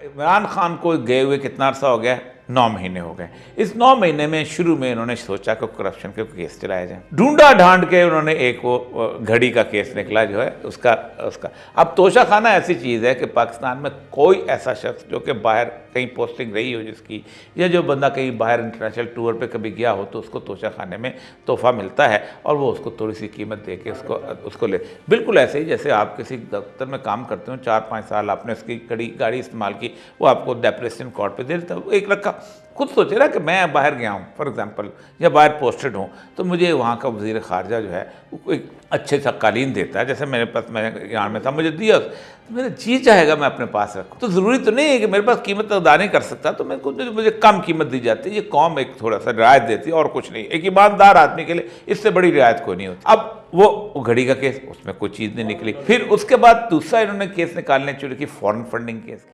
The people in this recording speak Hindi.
इमरान खान को गए हुए कितना अर्सा हो गया, 9 महीने हो गए। इस 9 महीने में शुरू में इन्होंने सोचा कि करप्शन के केस चलाए जाए, ढूंढा ढांड के उन्होंने एक वो घड़ी का केस निकला जो है उसका। अब तोशा खाना ऐसी चीज़ है कि पाकिस्तान में कोई ऐसा शख्स जो कि बाहर कहीं पोस्टिंग रही हो जिसकी, या जो बंदा कहीं बाहर इंटरनेशनल टूर पे कभी गया हो तो उसको तोशा खाने में तोहफा मिलता है और वो उसको थोड़ी सी कीमत दे के उसको ले। बिल्कुल ऐसे ही जैसे आप किसी दफ्तर में काम करते हो, 4-5 साल आपने उसकी गाड़ी इस्तेमाल की, वो आपको डेप्रेशन कोड पे दे देता है 1 लाख का। खुद सोचे ना कि मैं बाहर गया हूँ फॉर एग्जांपल, या बाहर पोस्टेड हूँ, तो मुझे वहाँ का वज़ीर ख़ारजा जो है वो एक अच्छे सा कालीन देता है, जैसे मेरे पास, मैं यहाँ में था, मुझे दिया, तो मेरा जी चाहेगा मैं अपने पास रखूँ। तो ज़रूरी तो नहीं है कि मेरे पास कीमत अदा नहीं कर सकता, तो मुझे कम कीमत दी जाती है। ये कौम एक थोड़ा सा रियायत देती है और कुछ नहीं। एक ईमानदार आदमी के लिए इससे बड़ी रियायत कोई नहीं होती। अब वो घड़ी का केस, उसमें कोई चीज़ नहीं निकली। फिर उसके बाद दूसरा इन्होंने केस निकालने शुरू की, फॉरेन फंडिंग केस।